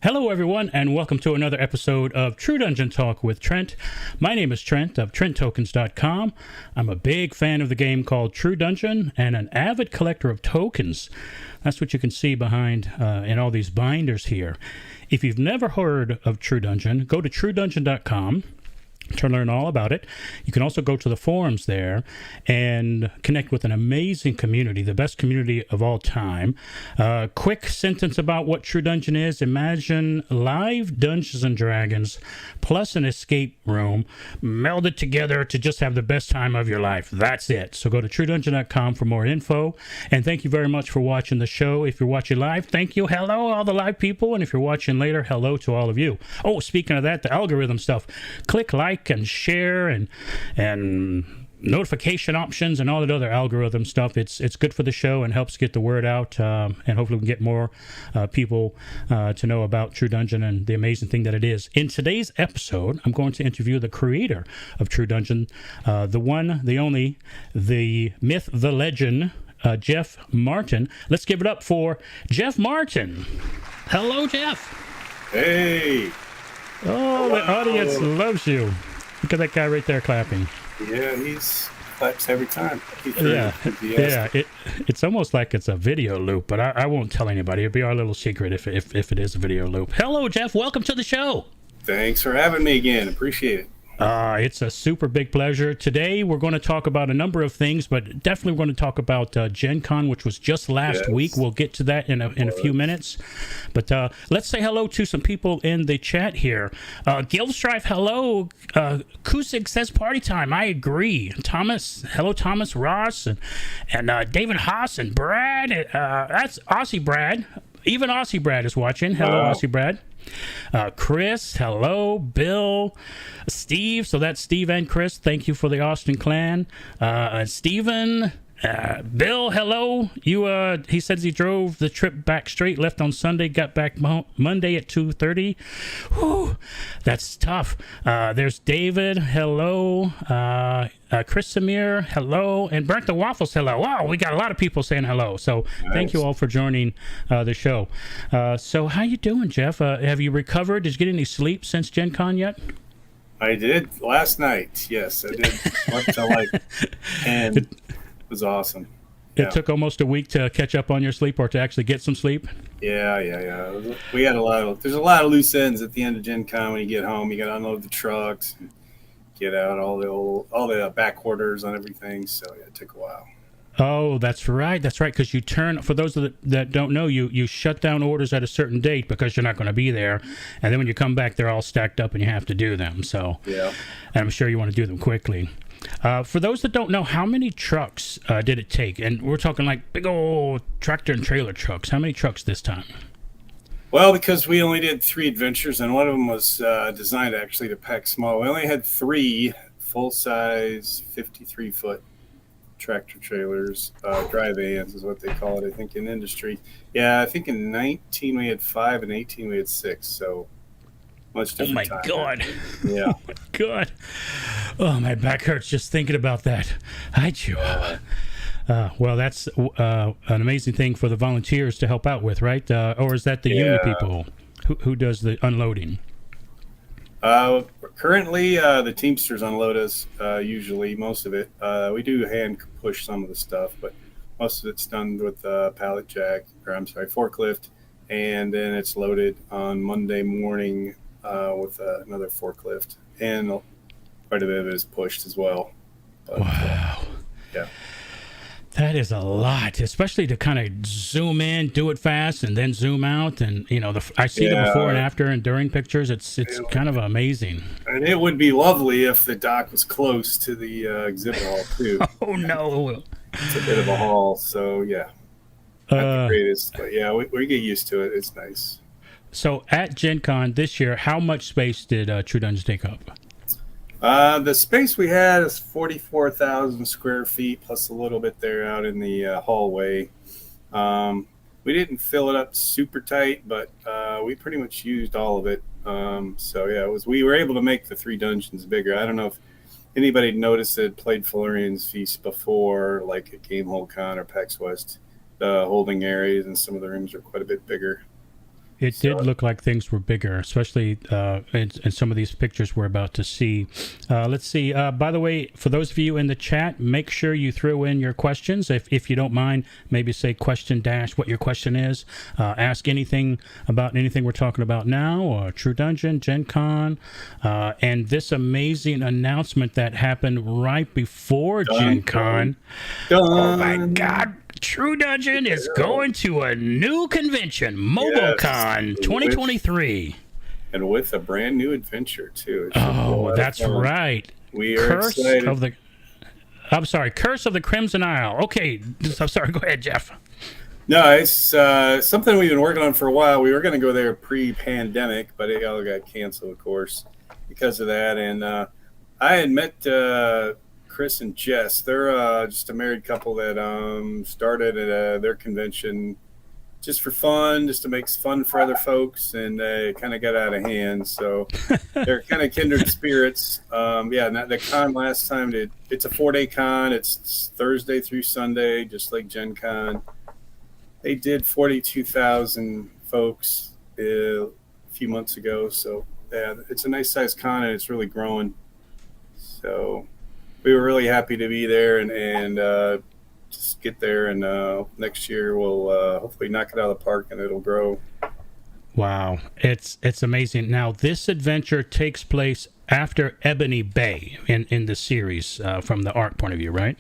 Hello, everyone, and welcome to another episode of True Dungeon Talk with Trent. My name is Trent of TrentTokens.com. I'm a big fan of the game called True Dungeon and an avid collector of tokens. That's what you can see behind in all these binders here. If you've never heard of True Dungeon, go to TrueDungeon.com to learn all about it. You can also go to the forums there and connect with an amazing community, the best community of all time. Quick sentence about what True Dungeon is. Imagine live Dungeons and Dragons plus an escape room melded together to just have the best time of your life. That's it. So go to TrueDungeon.com for more info. And thank you very much for watching the show. If you're watching live, thank you. Hello, all the live people. And if you're watching later, hello to all of you. Oh, speaking of that, the algorithm stuff. Click like and share and notification options and all that other algorithm stuff. It's good for the show and helps get the word out, and hopefully we can get more people to know about True Dungeon and the amazing thing that it is. In today's episode, I'm going to interview the creator of True Dungeon, the one, the only, the myth, the legend, Jeff Martin. Let's give it up for Jeff Martin. Hello, Jeff. Hey. Oh, the audience loves you. Look at that guy right there clapping. Yeah, he's claps every time. It's almost like it's a video loop, but I won't tell anybody. It'll be our little secret if it is a video loop. Hello, Jeff. Welcome to the show. Thanks for having me again. Appreciate it. It's a super big pleasure. Today, we're going to talk about a number of things, but definitely we're going to talk about Gen Con, which was just last week. We'll get to that in a few minutes. But let's say hello to some people in the chat here. Guildstrife, hello. Kusig says party time. I agree. Thomas, hello, Thomas Ross, and David Haas and Brad. That's Aussie Brad. Even Aussie Brad is watching. Hello, Aussie Brad. Chris, hello. Bill, Steve, so that's Steve and Chris. Thank you for the Austin clan. Steven, Bill, hello. He says he drove the trip back straight, left on Sunday, got back Monday at 2:30. Whew, that's tough. There's David, hello. Chris Samir, hello. And Burnt the Waffles, hello. Wow, we got a lot of people saying hello. So Thank you all for joining the show. So how you doing, Jeff? Have you recovered? Did you get any sleep since Gen Con yet? I did last night. Yes, I did. Up to like 10. It was awesome. It took almost a week to catch up on your sleep or to actually get some sleep? Yeah. We had there's a lot of loose ends at the end of Gen Con. When you get home, you got to unload the trucks and get out all the back orders on everything. So yeah, it took a while. Oh, that's right. Because you turn, for those that don't know, you shut down orders at a certain date because you're not going to be there. And then when you come back, they're all stacked up and you have to do them. So, yeah. And I'm sure you want to do them quickly. For those that don't know, how many trucks did it take? And we're talking like big old tractor and trailer trucks. How many trucks this time? Well, because we only did 3 adventures, and one of them was designed actually to pack small. We only had 3 full-size 53-foot tractor trailers, dry vans is what they call it, I think, in industry. Yeah, I think in 19 we had 5, and 18 we had 6, so much different. Oh, my time. God. Yeah. Oh, my God. Oh, my back hurts just thinking about that. Hi, Chihuahua. Well, that's an amazing thing for the volunteers to help out with, right? Or is that the union people who does the unloading? Currently, the Teamsters unload us, usually, most of it. We do hand push some of the stuff, but most of it's done with forklift, and then it's loaded on Monday morning with another forklift, and quite a bit of it is pushed as well. But, wow. Yeah. That is a lot, especially to kind of zoom in, do it fast, and then zoom out. And, I see the before and after and during pictures. It's kind of amazing. And it would be lovely if the dock was close to the exhibit hall, too. Oh, no. It's a bit of a haul, so, yeah. Not the greatest, but, yeah, we get used to it. It's nice. So, at Gen Con this year, how much space did True Dungeon take up? The space we had is 44,000 square feet, plus a little bit there out in the hallway. We didn't fill it up super tight, but we pretty much used all of it. So yeah, we were able to make the 3 dungeons bigger. I don't know if anybody noticed that played Florian's Feast before, like at MomoCon or PAX West. The holding areas and some of the rooms are quite a bit bigger. It did look like things were bigger, especially in some of these pictures we're about to see. Let's see. By the way, for those of you in the chat, make sure you throw in your questions. If you don't mind, maybe say question dash what your question is. Ask anything about anything we're talking about now, or True Dungeon, Gen Con, and this amazing announcement that happened right before Gen Con. Oh my God! True Dungeon is going to a new convention, MomoCon 2023. And with a brand new adventure, too. Oh, that's right. We are excited. Curse of the Crimson Isle. Okay, I'm sorry. Go ahead, Jeff. No, it's something we've been working on for a while. We were going to go there pre-pandemic, but it all got canceled, of course, because of that. And I had met Chris and Jess. They're just a married couple that started at their convention just for fun, just to make fun for other folks, and they kind of got out of hand. So they're kind of kindred spirits. The con last time, it's a 4-day con. It's Thursday through Sunday, just like Gen Con. They did 42,000 folks a few months ago. So yeah, it's a nice sized con, and it's really growing. So we were really happy to be there and just get there. And next year we'll hopefully knock it out of the park, and it'll grow. Wow, it's amazing. Now this adventure takes place after Ebony Bay in the series from the art point of view, right?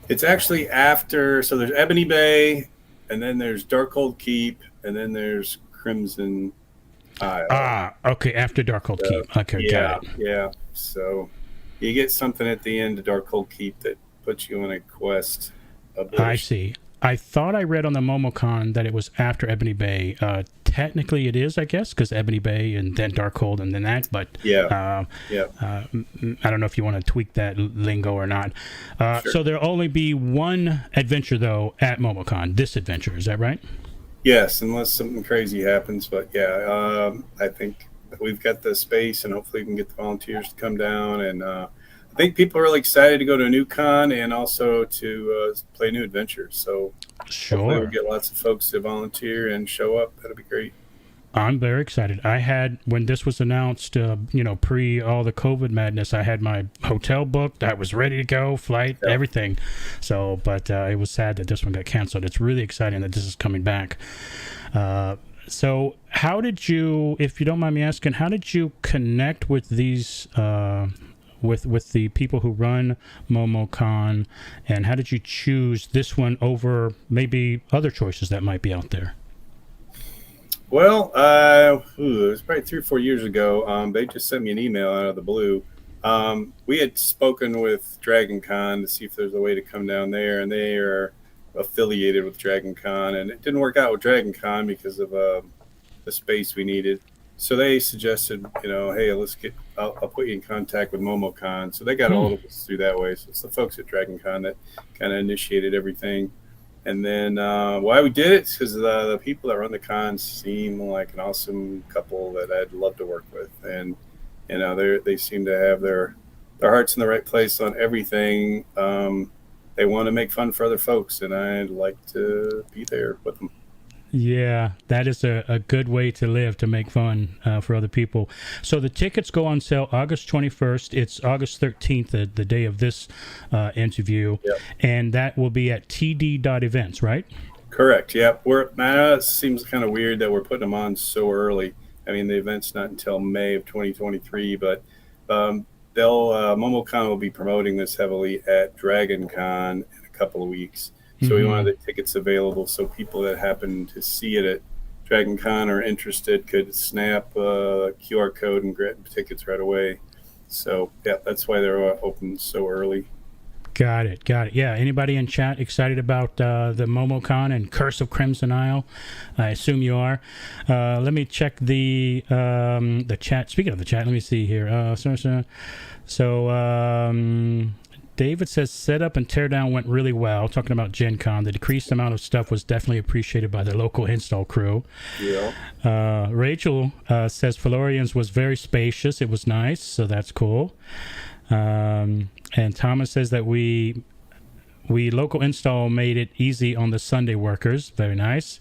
It's actually after. So there's Ebony Bay, and then there's Darkhold Keep, and then there's Crimson Isle. Okay, after Darkhold Keep. Okay, got it. Yeah. So you get something at the end of Darkhold Keep that puts you on a quest. I see. I thought I read on the MomoCon that it was after Ebony Bay. Technically, it is, I guess, because Ebony Bay and then Darkhold and then that. But I don't know if you want to tweak that lingo or not. Sure. So there'll only be one adventure, though, at MomoCon. This adventure, is that right? Yes, unless something crazy happens. But yeah, I think we've got the space, and hopefully we can get the volunteers to come down. And I think people are really excited to go to a new con and also to play new adventures. So hopefully we'll get lots of folks to volunteer and show up. That'll be great. I'm very excited. I had, when this was announced, pre all the COVID madness, I had my hotel booked. I was ready to go, flight, everything. So, but it was sad that this one got canceled. It's really exciting that this is coming back. So how did you, if you don't mind me asking, how did you connect with these, with the people who run MomoCon, and how did you choose this one over maybe other choices that might be out there? Well, it was probably 3 or 4 years ago. They just sent me an email out of the blue. We had spoken with Dragon Con to see if there's a way to come down there, and they are affiliated with Dragon Con, and it didn't work out with Dragon Con because of the space we needed. So they suggested, hey, I'll put you in contact with MomoCon. So they got a hold of us through that way. So it's the folks at Dragon Con that kind of initiated everything. And then why we did it is because the people that run the con seem like an awesome couple that I'd love to work with. And, they seem to have their hearts in the right place on everything. They want to make fun for other folks, and I'd like to be there with them. Yeah, that is a good way to live, to make fun for other people. So the tickets go on sale August 21st. It's August 13th, the day of this interview. Yep. And that will be at td.events, right? Correct, yeah. It seems kind of weird that we're putting them on so early. I mean, the event's not until May of 2023, but MomoCon will be promoting this heavily at Dragon Con in a couple of weeks. So we wanted the tickets available so people that happen to see it at Dragon Con or interested could snap a QR code and get tickets right away. So, yeah, that's why they're open so early. Got it. Yeah, anybody in chat excited about the MomoCon and Curse of Crimson Isle? I assume you are. Let me check the chat. Speaking of the chat, let me see here. David says setup and teardown went really well. Talking about Gen Con, the decreased amount of stuff was definitely appreciated by the local install crew. Yeah. Rachel says Florian's was very spacious. It was nice, so that's cool. And Thomas says that we local install made it easy on the Sunday workers. Very nice.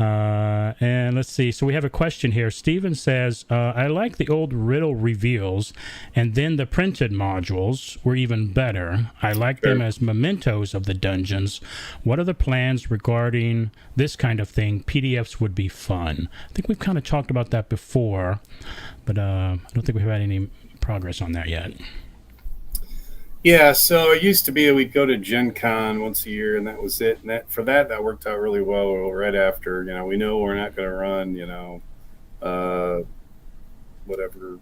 And let's see. So we have a question here. Steven says, I like the old riddle reveals, and then the printed modules were even better. I like them as mementos of the dungeons. What are the plans regarding this kind of thing? PDFs would be fun. I think we've kind of talked about that before, but I don't think we've had any progress on that yet. Yeah, so it used to be we'd go to Gen Con once a year, and that was it. And that worked out really well. Right after, we know we're not going to run, whatever.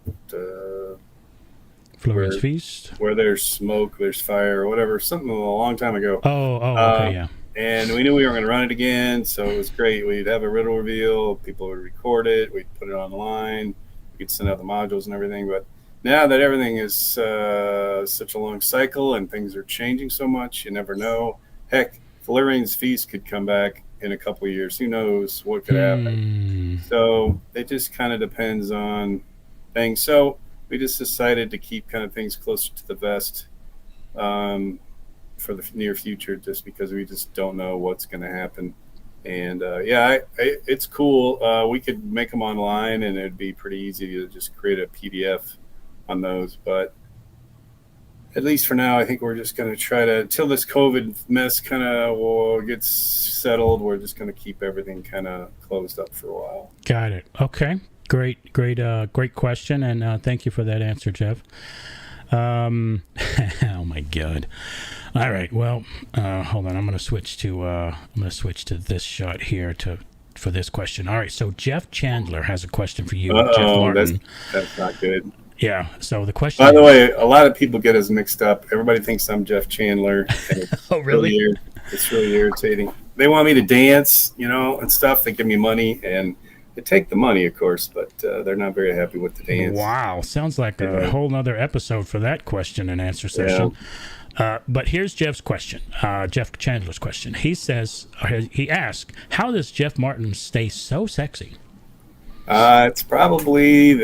Florian's Feast? Where there's smoke, there's fire, or whatever. Something a long time ago. Okay, yeah. And we knew we were going to run it again, so it was great. We'd have a riddle reveal. People would record it. We'd put it online. We could send out the modules and everything, but now that everything is such a long cycle and things are changing so much, you never know. Heck, Florian's Feast could come back in a couple of years. Who knows what could happen? So it just kind of depends on things. So we just decided to keep kind of things closer to the vest for the near future, just because we just don't know what's going to happen. And it's cool. We could make them online, and it'd be pretty easy to just create a PDF on those, but at least for now, I think we're just going to try to, until this COVID mess kind of gets settled, we're just going to keep everything kind of closed up for a while. Got it. Okay. Great question, and thank you for that answer, Jeff. Oh my God. All right. Well, hold on. I'm going to switch to this shot here for this question. All right. So Jeff Chandler has a question for you. Jeff Martin. That's not good. Yeah. So the question. By the way, a lot of people get us mixed up. Everybody thinks I'm Jeff Chandler. Oh, really? It's really irritating. They want me to dance, and stuff. They give me money, and they take the money, of course, but they're not very happy with the dance. Wow. Sounds like a whole nother episode for that question and answer session. Yeah. But here's Jeff's question. Jeff Chandler's question. He asks, how does Jeff Martin stay so sexy? It's probably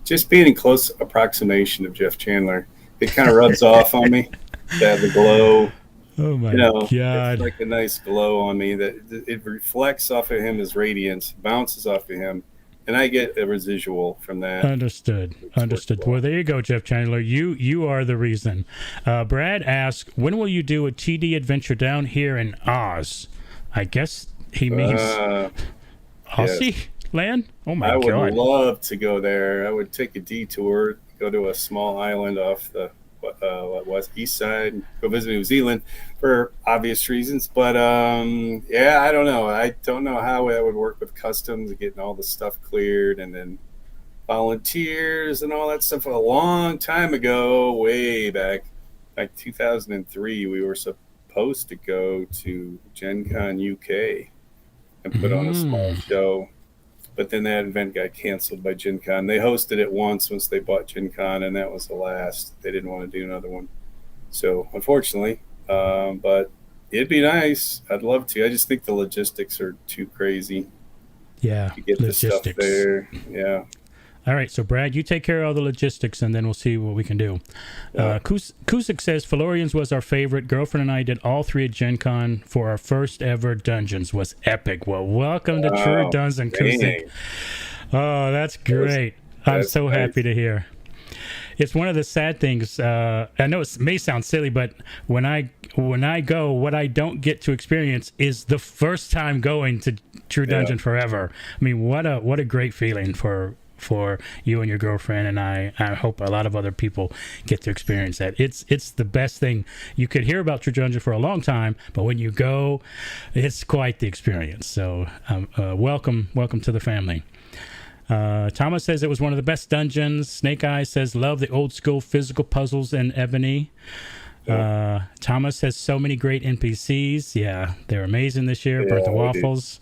just being in close approximation of Jeff Chandler. It kind of rubs off on me. The glow. Oh my God! It's like a nice glow on me that it reflects off of him as radiance, bounces off of him, and I get a residual from that. Understood. Well, there you go, Jeff Chandler. You are the reason. Brad asks, when will you do a TD adventure down here in Oz? I guess he means Aussie land. Oh my God! I would love to go there. I would take a detour, go to a small island off the east side, go visit New Zealand for obvious reasons. But I don't know. I don't know how that would work with customs, getting all the stuff cleared, and then volunteers and all that stuff. A long time ago, way back, like 2003, we were supposed to go to Gen Con UK and put on a small show. But then that event got canceled by Gen Con. They hosted it once they bought Gen Con, and that was the last. They didn't want to do another one. So, unfortunately, but it'd be nice. I'd love to. I just think the logistics are too crazy. Yeah, to get the stuff there. Yeah. All right, so Brad, you take care of all the logistics, and then we'll see what we can do. Kusik says, Florian's was our favorite. Girlfriend and I did all 3 at Gen Con for our first ever dungeons. Was epic. Well, welcome to True Dungeon, Kusik. Oh, that's great. I'm so happy to hear. It's one of the sad things. I know it may sound silly, but when I go, what I don't get to experience is the first time going to True Dungeon forever. I mean, what a great feeling for you and your girlfriend, and I hope a lot of other people get to experience that. It's the best thing. You could hear about True Dungeon for a long time, but when you go, it's quite the experience. So welcome to the family. Thomas says it was one of the best dungeons. Snake Eyes says love the old school physical puzzles in Ebony. Thomas has so many great NPCs. Yeah, they're amazing this year. Bertha Waffles.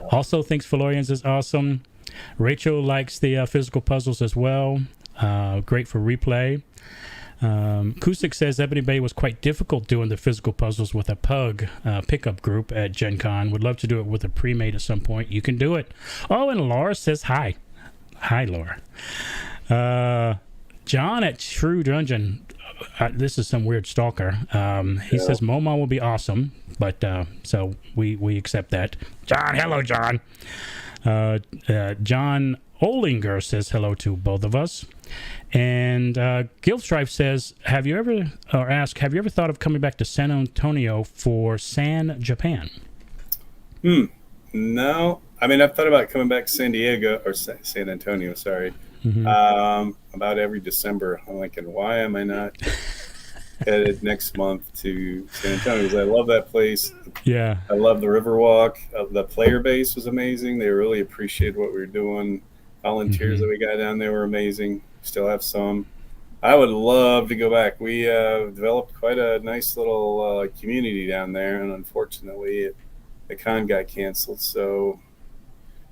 Also thinks Florian's is awesome. Rachel likes the physical puzzles as well. Great for replay. Kusik says Ebony Bay was quite difficult doing the physical puzzles with a pug pickup group at Gen Con. Would love to do it with a pre-made at some point. You can do it. Oh, and Laura says hi. Hi, Laura. John at True Dungeon. this is some weird stalker. He says MoMA will be awesome, but so we accept that. John, hello, John. John Olinger says hello to both of us. And Guildstrife says, have you ever thought of coming back to San Antonio for San Japan? No. I mean, I've thought about coming back to San Diego, or San Antonio, sorry, about every December. I'm thinking, why am I not headed next month to San Antonio? Because I love that place. Yeah. I love the Riverwalk. The player base was amazing. They really appreciated what we were doing. Volunteers that we got down there were amazing. Still have some. I would love to go back. We developed quite a nice little community down there, and unfortunately, the con got canceled. So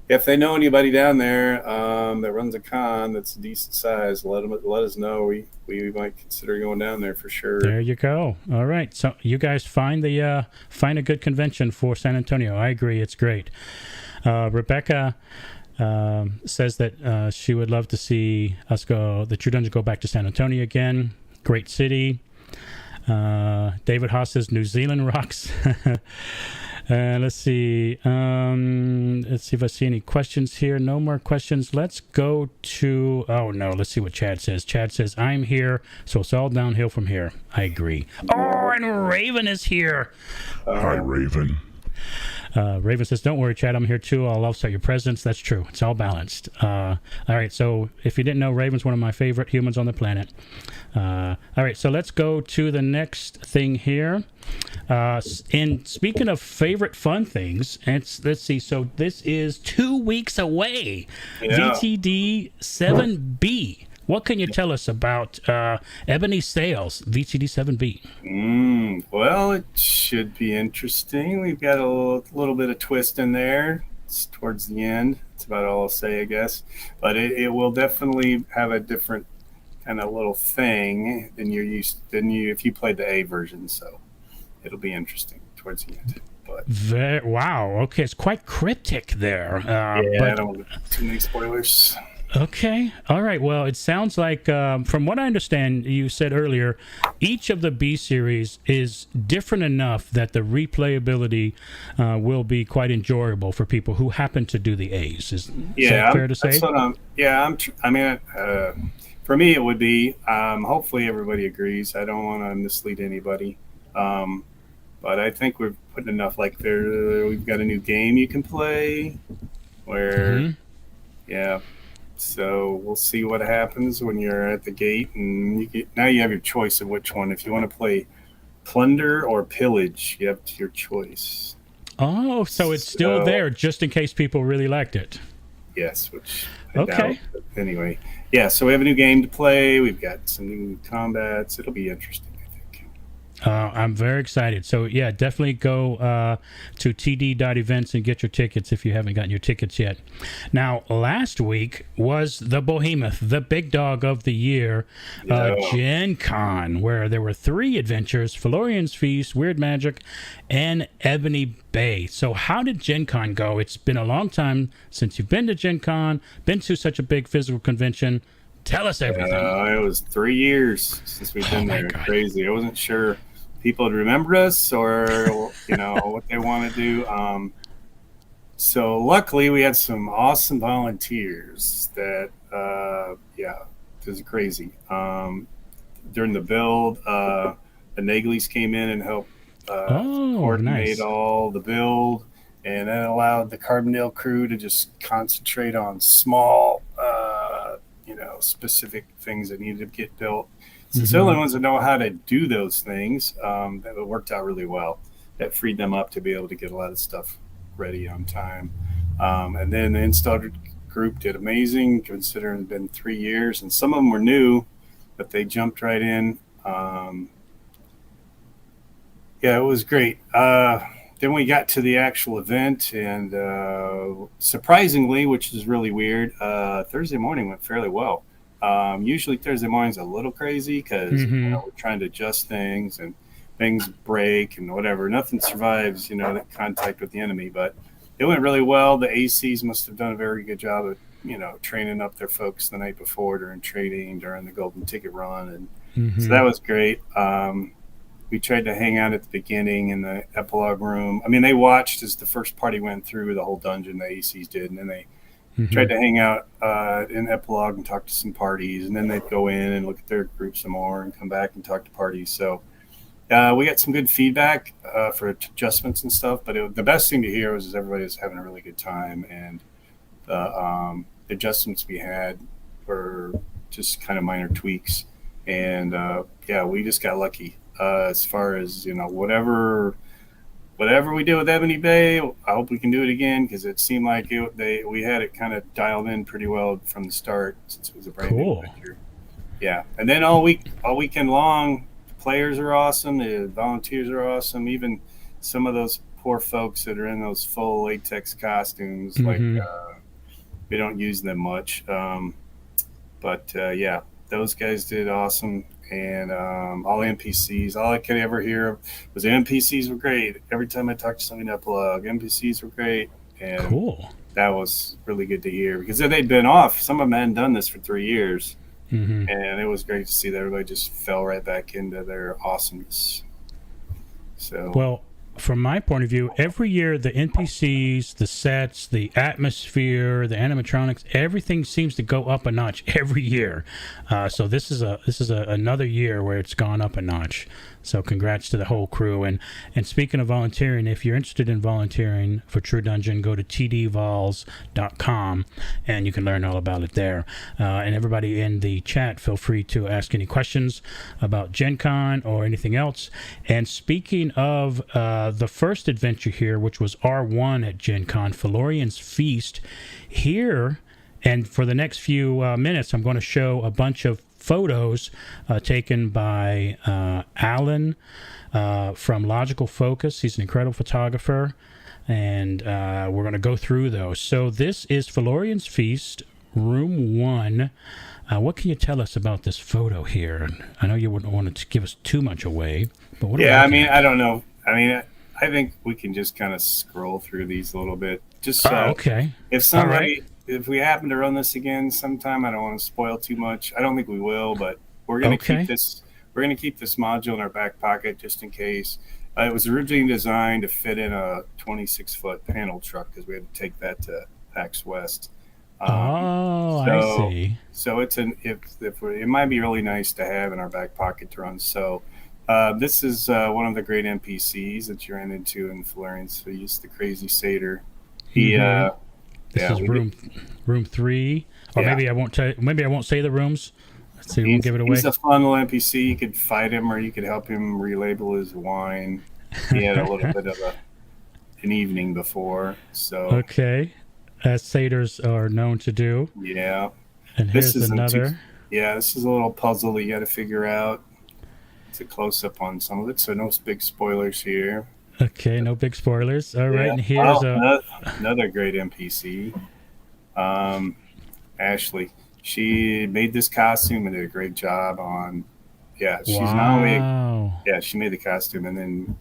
if they know anybody down there that runs a con that's a decent size, let us know. We might consider going down there for sure. There you go. All right. So you guys find a good convention for San Antonio. I agree. It's great. Rebecca says that she would love to see us the True Dungeon go back to San Antonio again. Great city. David Haas says New Zealand rocks. Let's see. Let's see if I see any questions here. No more questions. Let's go to... Oh, no. Let's see what Chad says. Chad says, I'm here, so it's all downhill from here. I agree. Oh, and Raven is here. Hi, Raven. Raven says, don't worry, Chad, I'm here too. I'll offset your presence. That's true. It's all balanced. All right, so if you didn't know, Raven's one of my favorite humans on the planet. All right, so let's go to the next thing here. And speaking of favorite fun things, let's see. So this is 2 weeks away. Yeah. VTD 7B. What can you tell us about Ebony Sales, VTD 7B? Well, it should be interesting. We've got a little bit of twist in there. It's towards the end. That's about all I'll say, I guess. But it will definitely have a different kind of little thing than if you played the A version. So it'll be interesting towards the end. But wow. Okay, it's quite cryptic there. I don't want too many spoilers. Okay. All right. Well, it sounds like, from what I understand, you said earlier, each of the B series is different enough that the replayability will be quite enjoyable for people who happen to do the A's. Is that fair to say? For me, it would be. Hopefully, everybody agrees. I don't want to mislead anybody. But I think we're putting enough. Like we've got a new game you can play where, So we'll see what happens when you're at the gate, and now you have your choice of which one. If you want to play plunder or pillage, you have your choice. Oh, so it's still there just in case people really liked it. Yes, which I doubt. But anyway, so we have a new game to play. We've got some new combats. It'll be interesting. I'm very excited. So, definitely go to td.events and get your tickets if you haven't gotten your tickets yet. Now, last week was the behemoth, the big dog of the year, Gen Con, where there were 3 adventures, Felurian's Feast, Weird Magic, and Ebony Bay. So how did Gen Con go? It's been a long time since you've been to Gen Con, been to such a big physical convention. Tell us everything. It was 3 years since we've been there. God. Crazy. I wasn't sure people would remember us or what they want to do. So luckily we had some awesome volunteers that it was crazy. During the build, the Nagleys came in and helped coordinate all the build, and that allowed the Carbondale crew to just concentrate on small specific things that needed to get built. Since they're the only ones that know how to do those things, that worked out really well. That freed them up to be able to get a lot of stuff ready on time. And then the install group did amazing, considering it's been 3 years. And some of them were new, but they jumped right in. It was great. Then we got to the actual event, and surprisingly, which is really weird, Thursday morning went fairly well. Usually Thursday morning's a little crazy because we're trying to adjust things and things break and whatever. Nothing survives, that contact with the enemy. But it went really well. The ACs must have done a very good job of, training up their folks the night before during training, during the Golden Ticket Run, So that was great. We tried to hang out at the beginning in the epilogue room. I mean, they watched as the first party went through the whole dungeon, the ACs did, and then they tried to hang out in epilogue and talk to some parties, and then they'd go in and look at their group some more and come back and talk to parties. So we got some good feedback for adjustments and stuff, but the best thing to hear was everybody was having a really good time, and the adjustments we had were just kind of minor tweaks. And we just got lucky as far as, whatever we did with Ebony Bay. I hope we can do it again, because it seemed like we had it kind of dialed in pretty well from the start, since it was a brand new adventure. Yeah, and then all weekend long, the players are awesome, the volunteers are awesome. Even some of those poor folks that are in those full latex costumes, like we don't use them much, but those guys did awesome. And all the NPCs, all I could ever hear was the NPCs were great. Every time I talked to somebody in Epilogue, NPCs were great. And that was really good to hear, because they'd been off. Some of them hadn't done this for 3 years. And it was great to see that everybody just fell right back into their awesomeness. So, well, from my point of view, every year the NPCs, the sets, the atmosphere, the animatronics, everything seems to go up a notch every year. So this is another year where it's gone up a notch. So congrats to the whole crew. And speaking of volunteering, if you're interested in volunteering for True Dungeon, go to tdvols.com and you can learn all about it there. And everybody in the chat, feel free to ask any questions about Gen Con or anything else. And speaking of the first adventure here, which was R1 at Gen Con, Felorian's Feast, here, and for the next few minutes, I'm going to show a bunch of photos taken by Alan from Logical Focus. He's an incredible photographer, and we're going to go through those. So this is Felorian's Feast, Room 1. What can you tell us about this photo here? I know you wouldn't want to give us too much away, but what? Yeah, I don't know. I think we can just kind of scroll through these a little bit. Just okay. If we happen to run this again sometime, I don't want to spoil too much. I don't think we will, but we're going to keep this. We're going to keep this module in our back pocket just in case. It was originally designed to fit in a 26-foot panel truck, because we had to take that to PAX West. I see. So it might be really nice to have in our back pocket to run. So this is one of the great NPCs that you ran into in Felorian's Feast, the Crazy Satyr. This is room 3, or maybe I won't say the rooms. Let's see, we won't give it away. He's a fun little NPC. You could fight him, or you could help him relabel his wine. He had a little bit of an evening before. So okay, as satyrs are known to do. Yeah. And here's another. This is a little puzzle that you got to figure out. It's a close up on some of it, so no big spoilers here. Okay, no big spoilers. All right, and here's another great NPC. Ashley, she made this costume and did a great job on. Yeah, she's not only. Yeah, she made the costume and then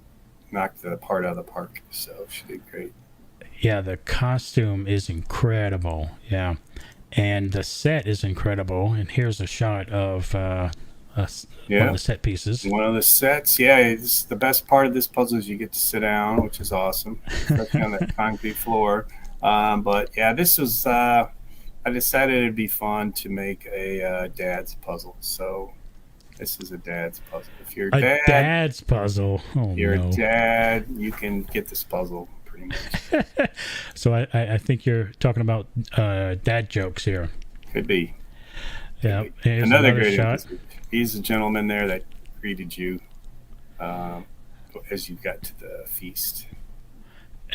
knocked the part out of the park. So she did great. Yeah, the costume is incredible. Yeah, and the set is incredible. And here's a shot of one of the set pieces. One of the sets, it's the best part of this puzzle is you get to sit down, which is awesome, especially on the concrete floor. But this was, I decided it'd be fun to make a dad's puzzle. So this is a dad's puzzle. If you're a dad's puzzle, you're a dad, you can get this puzzle pretty much. So I think you're talking about dad jokes here. Could be. Yeah, another great shot. He's the gentleman there that greeted you as you got to the feast.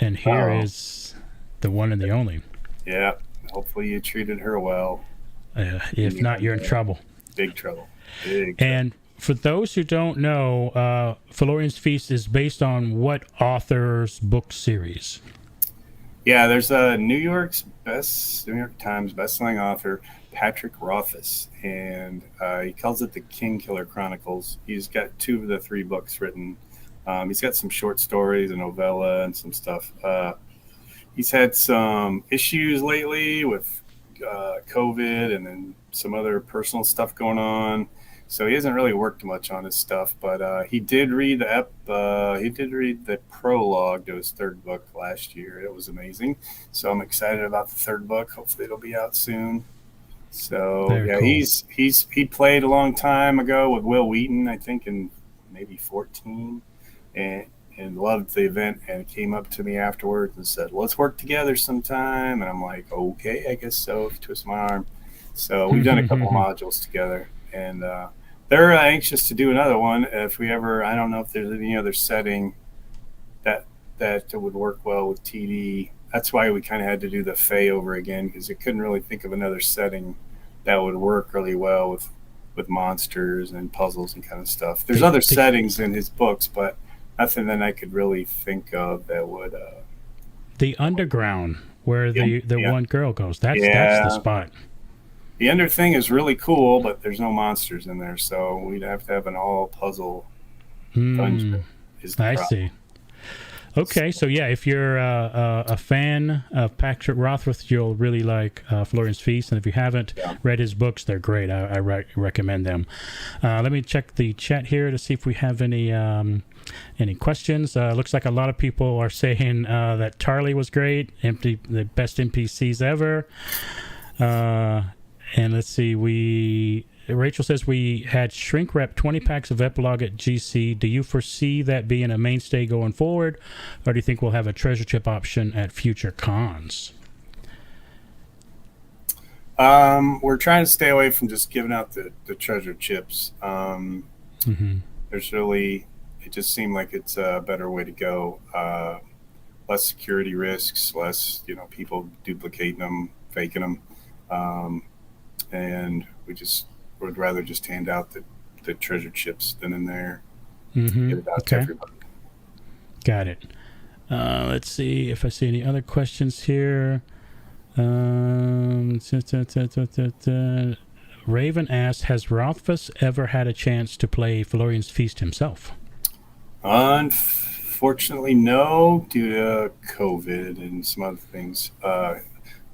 And here is the one and the only. Yeah, hopefully you treated her well. If not, you're in trouble. Big trouble. And for those who don't know, Felorian's Feast is based on what author's book series? Yeah, there's a New York Times bestselling author, Patrick Rothfuss, and he calls it the King Killer Chronicles. He's got 2 of the 3 books written. He's got some short stories, a novella, and some stuff. He's had some issues lately with COVID and then some other personal stuff going on. So he hasn't really worked much on his stuff, but he did read the prologue to his third book last year. It was amazing. So I'm excited about the third book. Hopefully it'll be out soon. So Very yeah, cool. he played a long time ago with Will Wheaton, I think in maybe 14, and loved the event, and came up to me afterwards and said, "Let's work together sometime." And I'm like, "Okay, I guess so." Twist my arm. So we've done a couple of modules together, and they're anxious to do another one. If we ever, I don't know if there's any other setting that would work well with TD. That's why we kind of had to do the Fae over again, because I couldn't really think of another setting that would work really well with monsters and puzzles and kind of stuff. There's other settings in his books, but nothing that I could really think of that would. The underground, where the one girl goes. That's the spot. The Ender thing is really cool, but there's no monsters in there, so we'd have to have an all puzzle dungeon. I see. Okay, so yeah, if you're a fan of Patrick Rothfuss, you'll really like Florian's Feast, and if you haven't read his books, they're great. I recommend them. Let me check the chat here to see if we have any questions. Looks like a lot of people are saying that Tarly was great, the best NPCs ever. And let's see, Rachel says we had shrink wrap 20 packs of Epilogue at GC. Do you foresee that being a mainstay going forward, or do you think we'll have a treasure chip option at future cons? We're trying to stay away from just giving out the treasure chips. There's really, it just seemed like it's a better way to go. Less security risks, less people duplicating them, faking them, and we would rather just hand out the treasure chips than in there. Give it out to everybody. Got it. Let's see if I see any other questions here. Raven asked, has Rothfuss ever had a chance to play Florian's Feast himself? Unfortunately, no, due to COVID and some other things.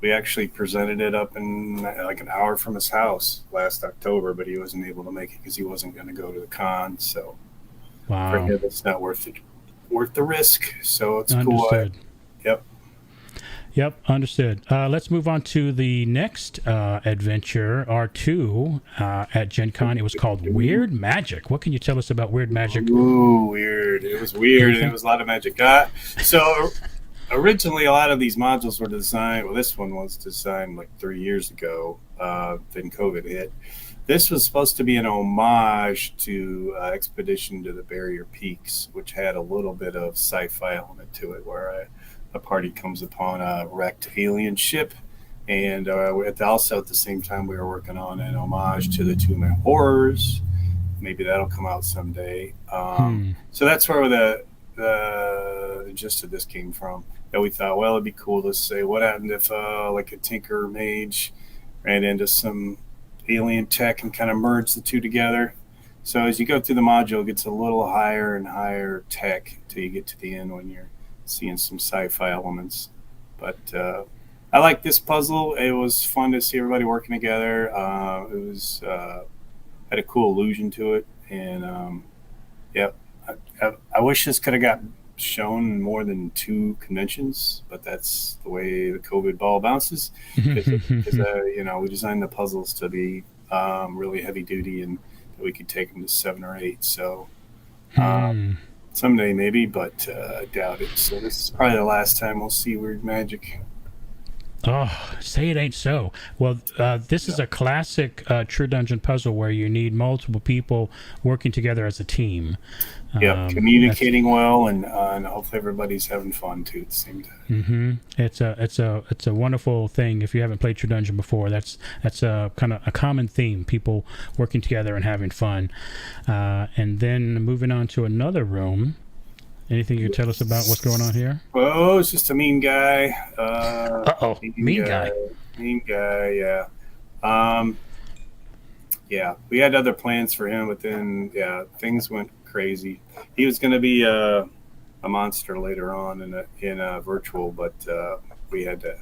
We actually presented it up in like an hour from his house last October, but he wasn't able to make it because he wasn't going to go to the con. So for him, it's not worth the risk. So it's understood. Cool. Yep, understood. Let's move on to the next adventure, R2, at Gen Con. It was called Weird Magic. What can you tell us about Weird Magic? Ooh, weird. It was weird, and it was a lot of magic. So originally, a lot of these modules were designed. Well, this one was designed like 3 years ago. Then COVID hit. This was supposed to be an homage to Expedition to the Barrier Peaks, which had a little bit of sci-fi element to it, where a party comes upon a wrecked alien ship, and also at the same time we were working on an homage to the Tomb of Horrors. Maybe that'll come out someday. So that's where the gist of this came from. That we thought, well, it'd be cool to say, what happened if like a tinker mage ran into some alien tech and kind of merged the two together. So as you go through the module, it gets a little higher and higher tech till you get to the end when you're seeing some sci-fi elements. But I like this puzzle. It was fun to see everybody working together. It was had a cool illusion to it, and I wish this could have got shown more than 2 conventions, but that's the way the COVID ball bounces. Because we designed the puzzles to be really heavy duty, and that we could take them to 7 or 8. So someday maybe, but I doubt it. So this is probably the last time we'll see Weird Magic. Oh, say it ain't so. Well, this is a classic True Dungeon puzzle where you need multiple people working together as a team. Communicating well, and hopefully everybody's having fun too at the same time. It's a wonderful thing. If you haven't played True Dungeon before, that's a kind of a common theme: people working together and having fun. And then moving on to another room. Anything you can tell us about what's going on here? Oh, it's just a mean guy. Mean guy. Mean guy, yeah. We had other plans for him, but then, things went crazy. He was going to be a monster later on in a virtual, but we had to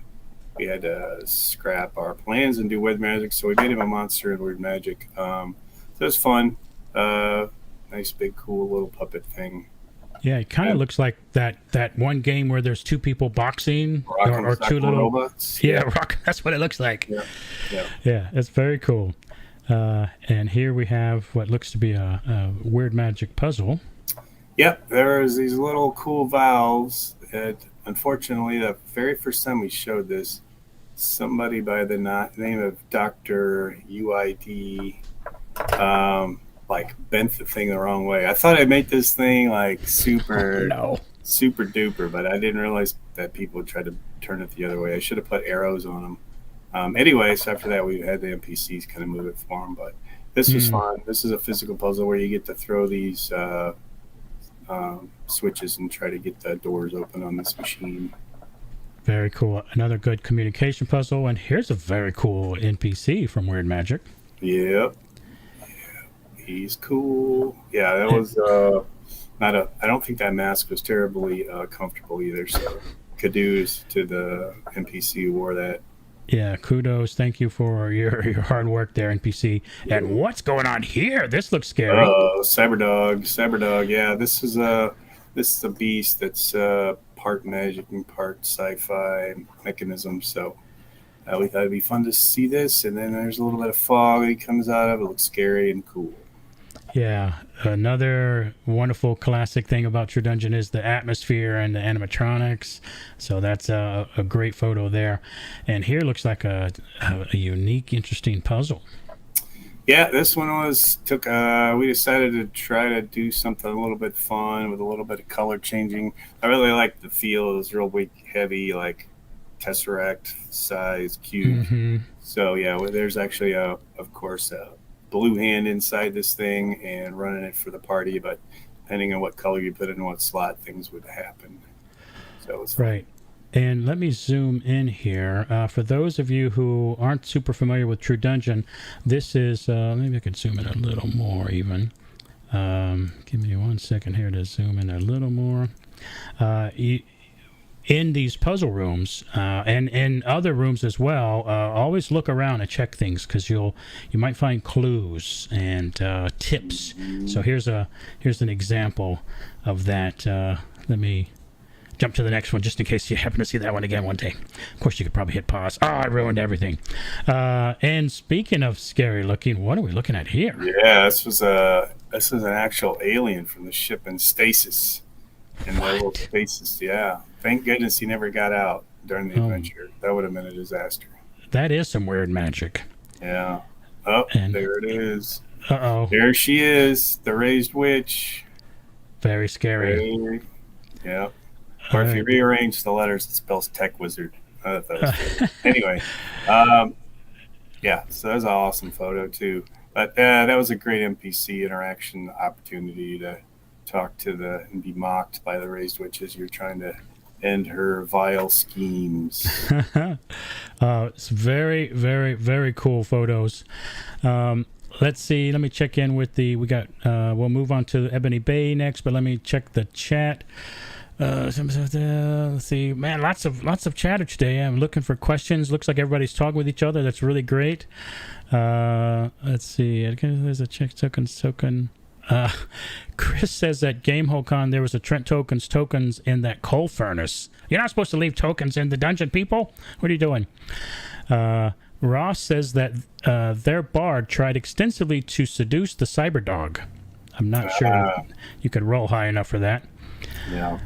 scrap our plans and do Weird Magic, so we made him a monster in Weird Magic. So So it's fun. Nice, big, cool little puppet thing. Yeah, it kind of looks like that one game where there's two people boxing or two little robots. Yeah, rock. That's what it looks like. Yeah, it's very cool. And here we have what looks to be a weird magic puzzle. Yep, there's these little cool valves. Unfortunately, the very first time we showed this, somebody by the name of Dr. UID like bent the thing the wrong way. I thought I made this thing like super duper, but I didn't realize that people would try to turn it the other way. I should have put arrows on them. Anyway, so after that we had the NPCs kind of move it for them, but this was fun. This is a physical puzzle where you get to throw these switches and try to get the doors open on this machine. Very cool. Another good communication puzzle, and here's a very cool NPC from Weird Magic. Yep. He's cool. Yeah, that was not a. I don't think that mask was terribly comfortable either. So, kudos to the NPC who wore that. Yeah, kudos. Thank you for your hard work there, NPC. And what's going on here? This looks scary. Cyberdog. Yeah, this is a beast that's part magic and part sci-fi mechanism. So. We thought it'd be fun to see this, and then there's a little bit of fog that comes out of it. It looks scary and cool. Yeah, another wonderful classic thing about True Dungeon is the atmosphere and the animatronics. So that's a great photo there. And here looks like a unique, interesting puzzle. Yeah, this one we decided to try to do something a little bit fun with a little bit of color changing. I really like the feel. It was real big, heavy, like Tesseract size cube. Mm-hmm. So yeah, there's actually of course a blue hand inside this thing and running it for the party, but depending on what color you put in what slot, things would happen. So it's right. And let me zoom in here. For those of you who aren't super familiar with True Dungeon, this is maybe I could zoom in a little more even. Give me 1 second here to zoom in a little more. In these puzzle rooms and in other rooms as well, always look around and check things because you might find clues and tips. So here's an example of that. Let me jump to the next one just in case you happen to see that one again one day. Of course, you could probably hit pause. Oh, I ruined everything. And speaking of scary looking, what are we looking at here? Yeah, this is an actual alien from the ship in stasis. In the little stasis, yeah. Thank goodness he never got out during the adventure. That would have been a disaster. That is some weird magic. Yeah. Oh, and there it is. Uh-oh. There she is, the raised witch. Very scary. Yeah. Or if you rearrange the letters, it spells tech wizard. I thought that was good. Anyway, yeah, so that was an awesome photo, too. But that was a great NPC interaction opportunity to talk to and be mocked by the raised witch as you're trying to end her vile schemes. It's very, very, very cool photos. Let's see. Let me check in with we'll move on to Ebony Bay next, but let me check the chat. Let's see. Man, lots of chatter today. I'm looking for questions. Looks like everybody's talking with each other. That's really great. Let's see. There's a check token. Chris says that MomoCon there was a Trent tokens in that coal furnace. You're not supposed to leave tokens in the dungeon, people. What are you doing? Ross says that their bard tried extensively to seduce the cyberdog. I'm not sure you could roll high enough for that. Yeah.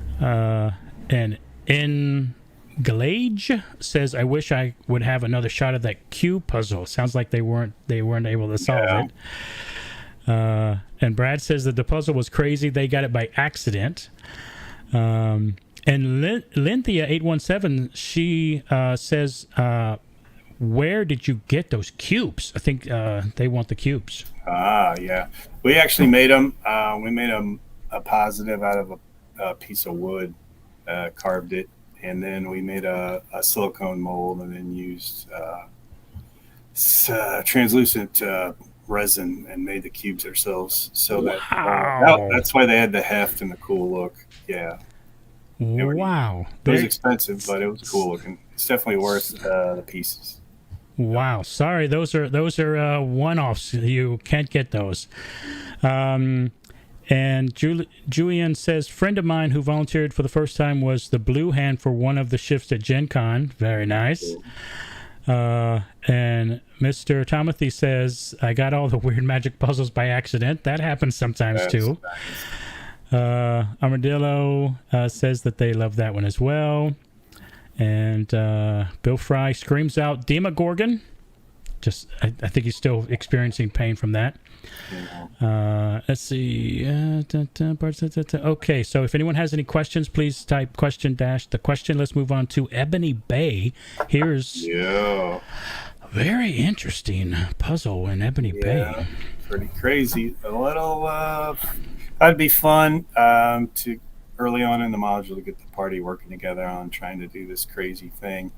And in Galage says, I wish I would have another shot of that cube puzzle. Sounds like they weren't able to solve it. And Brad says that the puzzle was crazy. They got it by accident. And Lynthia817, she says, where did you get those cubes? I think they want the cubes. Yeah. We actually made them. We made them a positive out of a piece of wood, carved it, and then we made a silicone mold and then used translucent resin and made the cubes ourselves. So that's why they had the heft and the cool look. Yeah. Wow. It was expensive, but it was cool looking. It's definitely worth the pieces. Wow. Sorry, those are one-offs. You can't get those. And Julian says, friend of mine who volunteered for the first time was the blue hand for one of the shifts at Gen Con. Very nice. And Mr. Tomothy says, I got all the weird magic puzzles by accident. That happens sometimes too. Nice. Armadillo says that they love that one as well. And Bill Fry screams out Demogorgon. I think he's still experiencing pain from that. Let's see. Okay, so if anyone has any questions, please type question dash the question. Let's move on to Ebony Bay. Here's a very interesting puzzle in Ebony Bay. Pretty crazy. A little. That'd be fun to early on in the module to get the party working together on trying to do this crazy thing.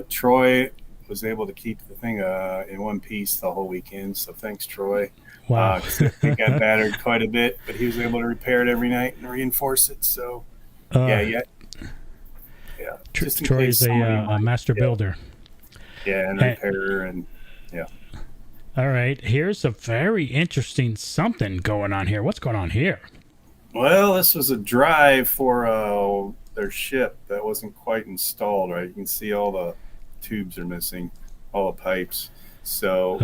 Troy was able to keep the thing in one piece the whole weekend, so thanks, Troy. Wow. He got battered quite a bit, but he was able to repair it every night and reinforce it. So yeah. Troy is a master builder. Yeah, and repairer, and yeah. All right, here's a very interesting something going on here. What's going on here? Well, this was a drive for their ship that wasn't quite installed, right? You can see all the tubes are missing, all the pipes. So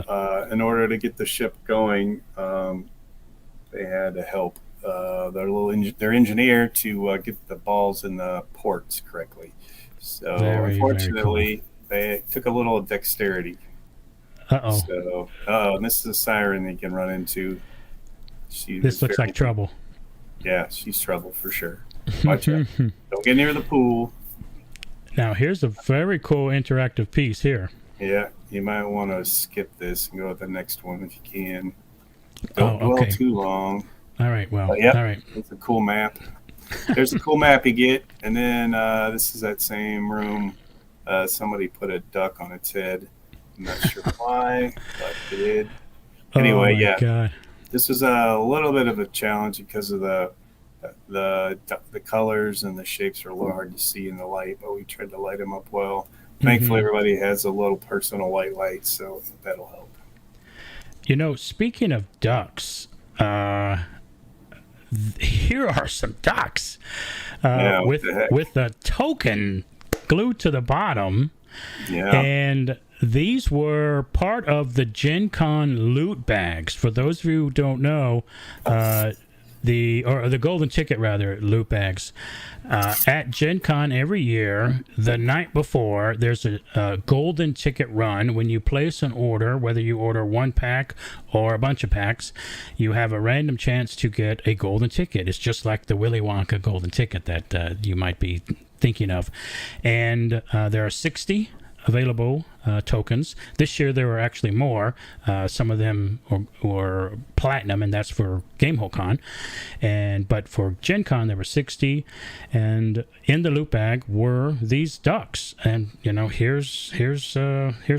in order to get the ship going, they had to help their engineer to get the balls in the ports correctly. So unfortunately, they took a little dexterity. So and this is a siren they can run into. This looks like trouble. Yeah, she's trouble for sure. Watch out. Don't get near the pool. Now, here's a very cool interactive piece here. Yeah, you might want to skip this and go with the next one if you can. Don't dwell too long. All right, well, all right. It's a cool map. There's a cool map you get, and then this is that same room. Somebody put a duck on its head. I'm not sure why, but it did. Anyway, God. This was a little bit of a challenge because of the colors and the shapes are a little hard to see in the light, but we tried to light them up well. Thankfully, everybody has a little personal white light, so that'll help. You know, speaking of ducks, here are some ducks with a token glued to the bottom. Yeah. And these were part of the Gen Con loot bags. For those of you who don't know, the golden ticket loot bags at Gen Con every year, the night before, there's a golden ticket run. When you place an order, whether you order one pack or a bunch of packs, you have a random chance to get a golden ticket. It's just like the Willy Wonka golden ticket that you might be thinking of. And there are 60 available tokens. This year there were actually more. Some of them were platinum, and that's for GameholeCon. But for Gen Con there were 60, and in the loot bag were these ducks. And you know, here's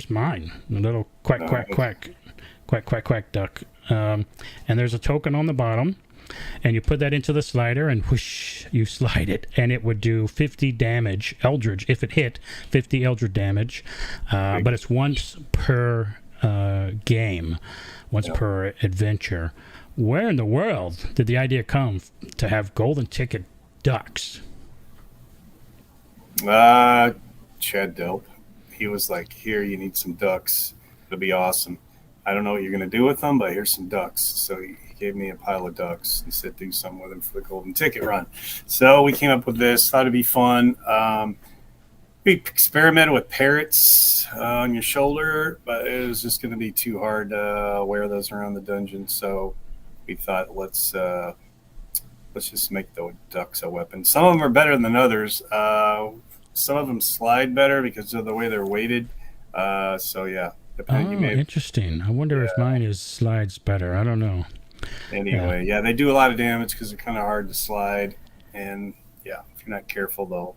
mine, a little quack duck. And there's a token on the bottom. And you put that into the slider, and whoosh, you slide it, and it would do 50 damage, Eldritch, if it hit, 50 Eldritch damage. But it's once per game, once per adventure. Where in the world did the idea come to have golden ticket ducks? Chad Delp. He was like, here, you need some ducks. It'll be awesome. I don't know what you're going to do with them, but here's some ducks. So he gave me a pile of ducks and said do something with them for the golden ticket run. So we came up with this, thought it'd be fun. We experimented with parrots on your shoulder, but it was just going to be too hard to wear those around the dungeon. So we thought, let's just make the ducks a weapon. Some of them are better than others. Some of them slide better because of the way they're weighted. So yeah. Interesting. I wonder if mine slides better. I don't know. Anyway, they do a lot of damage because they're kind of hard to slide. And yeah, if you're not careful, they'll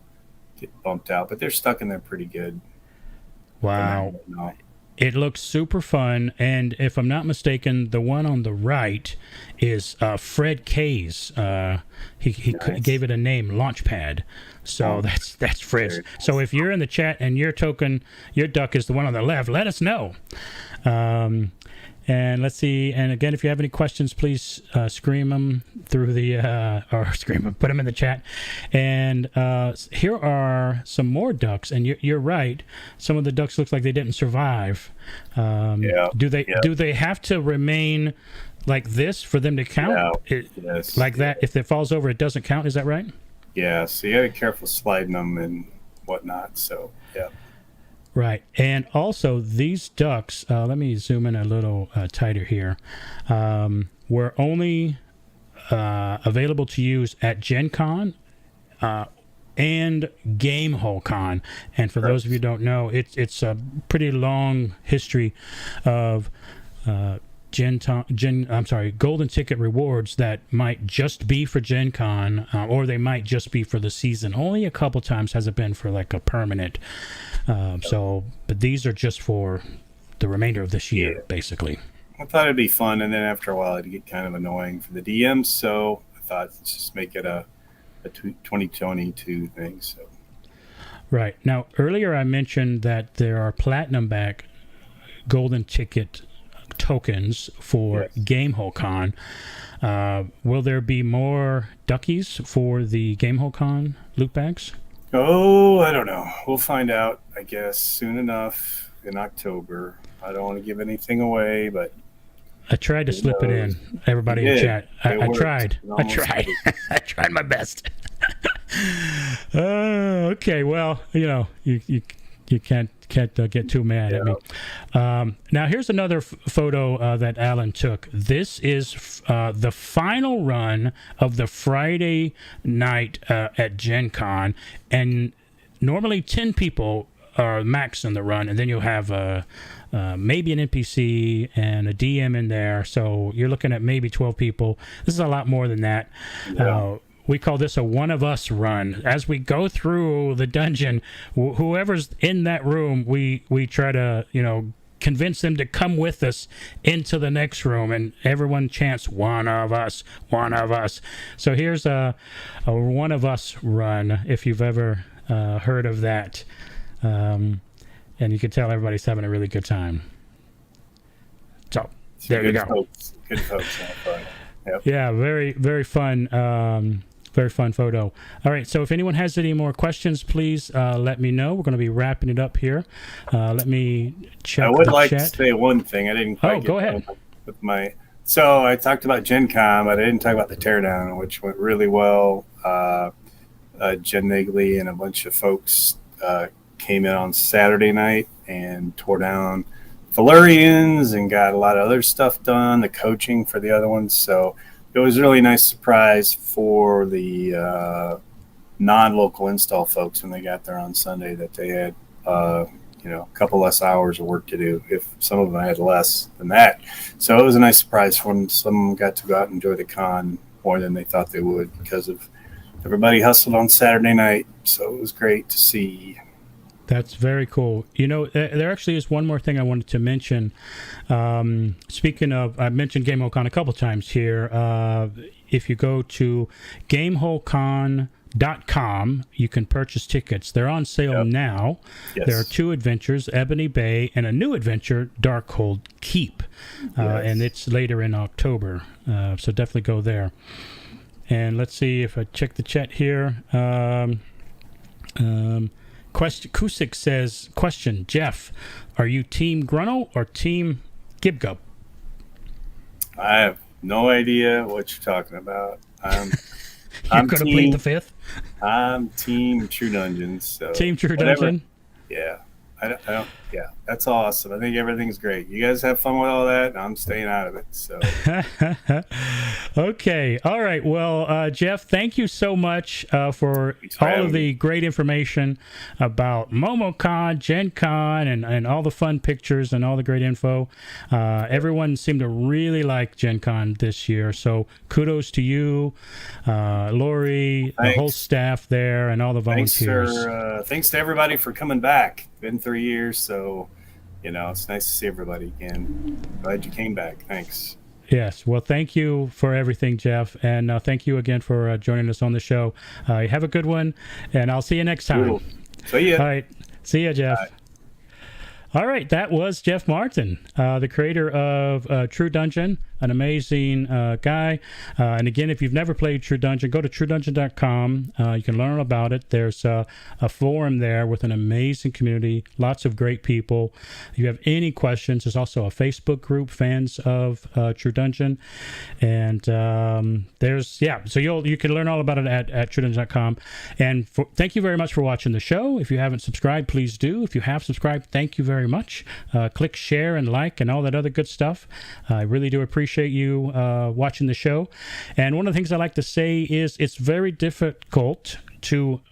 get bumped out. But they're stuck in there pretty good. Wow. It looks super fun. And if I'm not mistaken, the one on the right is Fred K's. He gave it a name, Launchpad. So that's Fritz. So if you're in the chat and your duck is the one on the left, let us know. And let's see. And again, if you have any questions, please scream them through the put them in the chat. And here are some more ducks. And you're right. Some of the ducks look like they didn't survive. Do they have to remain like this for them to count? Yes. Like that. If it falls over, it doesn't count. Is that right? Yeah. So you got to be careful sliding them and whatnot. So yeah. Right. And also these ducks, let me zoom in a little tighter here, were only available to use at Gen Con and GameholeCon. And for those of you who don't know, it's a pretty long history of golden ticket rewards that might just be for Gen Con, or they might just be for the season. Only a couple times has it been for like a permanent. But these are just for the remainder of this year, basically. I thought it'd be fun, and then after a while it'd get kind of annoying for the DMs, so I thought let's just make it a 2022 thing. So. Right. Now, earlier I mentioned that there are platinum back golden ticket tokens for GameholeCon. Will there be more duckies for the GameholeCon loot bags? Oh, I don't know. We'll find out, I guess, soon enough in October. I don't want to give anything away, but I tried to slip it in. Everybody in chat. I tried. I tried my best. Okay. Well, you can't get too mad at me. Now, here's another photo that Alan took. This is the final run of the Friday night at Gen Con, and normally 10 people are max in the run, and then you'll have maybe an NPC and a DM in there, so you're looking at maybe 12 people. This is a lot more than that. We call this a one of us run. As we go through the dungeon, whoever's in that room, we try to, convince them to come with us into the next room, and everyone chants one of us, one of us. So here's a one of us run, if you've ever heard of that. And you can tell everybody's having a really good time. So there you go. Good folks. Yep. Yeah, very, very fun. Very fun photo. All right, so if anyone has any more questions, please let me know. We're going to be wrapping it up here. Let me check. I would the like chat. to say one thing. I didn't quite go ahead. With so I talked about Gen Con, but I didn't talk about the teardown, which went really well. Jen Nigley and a bunch of folks came in on Saturday night and tore down Valerians and got a lot of other stuff done, the coaching for the other ones. So it was a really nice surprise for the non-local install folks when they got there on Sunday that they had, a couple less hours of work to do, if some of them had less than that. So it was a nice surprise for them. Some got to go out and enjoy the con more than they thought they would because of everybody hustled on Saturday night. So it was great to see. That's very cool. There actually is one more thing I wanted to mention. Speaking of, I've mentioned GameholeCon a couple times here. If you go to GameholeCon.com, you can purchase tickets. They're on sale now. Yes. There are 2 adventures, Ebony Bay, and a new adventure, Darkhold Keep. And it's later in October. So definitely go there. And let's see if I check the chat here. Kusik says, question, Jeff, are you Team Grunnell or Team GibGub? I have no idea what you're talking about. I'm going to plead the fifth? I'm Team True Dungeons. So Team True Dungeon? Yeah. I don't. Yeah, that's awesome. I think everything's great. You guys have fun with all that. I'm staying out of it. So. Okay. All right. Well, Jeff, thank you so much for all of the great information about MomoCon, Gen Con, and all the fun pictures and all the great info. Everyone seemed to really like Gen Con this year. So kudos to you, Lori, the whole staff there, and all the volunteers. Thanks to everybody for coming back. Been 3 years, so it's nice to see everybody again. Glad you came back. Thanks. Yes. Well, thank you for everything, Jeff. And thank you again for joining us on the show. Have a good one, and I'll see you next time. Cool. See ya. All right. See ya, Jeff. Bye. All right, that was Jeff Martin, the creator of True Dungeon, an amazing guy. And again, if you've never played True Dungeon, go to truedungeon.com. You can learn all about it. There's a forum there with an amazing community, lots of great people. If you have any questions, there's also a Facebook group, fans of True Dungeon. And so you can learn all about it at truedungeon.com. And thank you very much for watching the show. If you haven't subscribed, please do. If you have subscribed, thank you very much. Click share and like and all that other good stuff. I really do appreciate you watching the show. And one of the things I like to say is it's very difficult to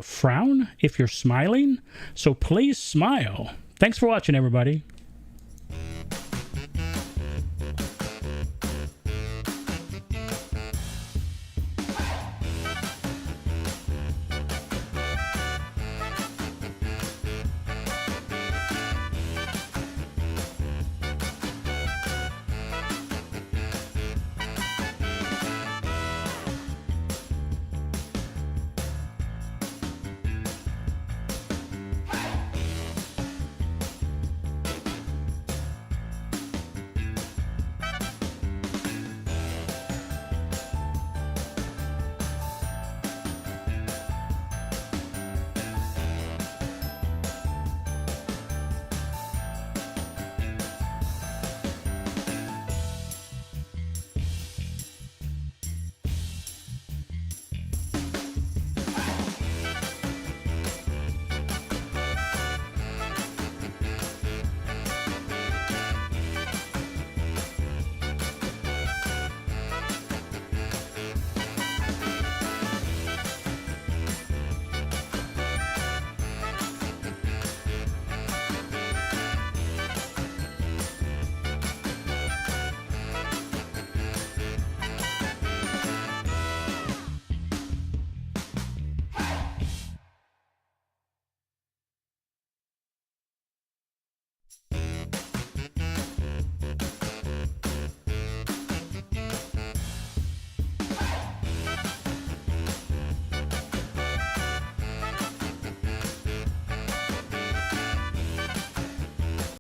frown if you're smiling. So please smile. Thanks for watching, everybody.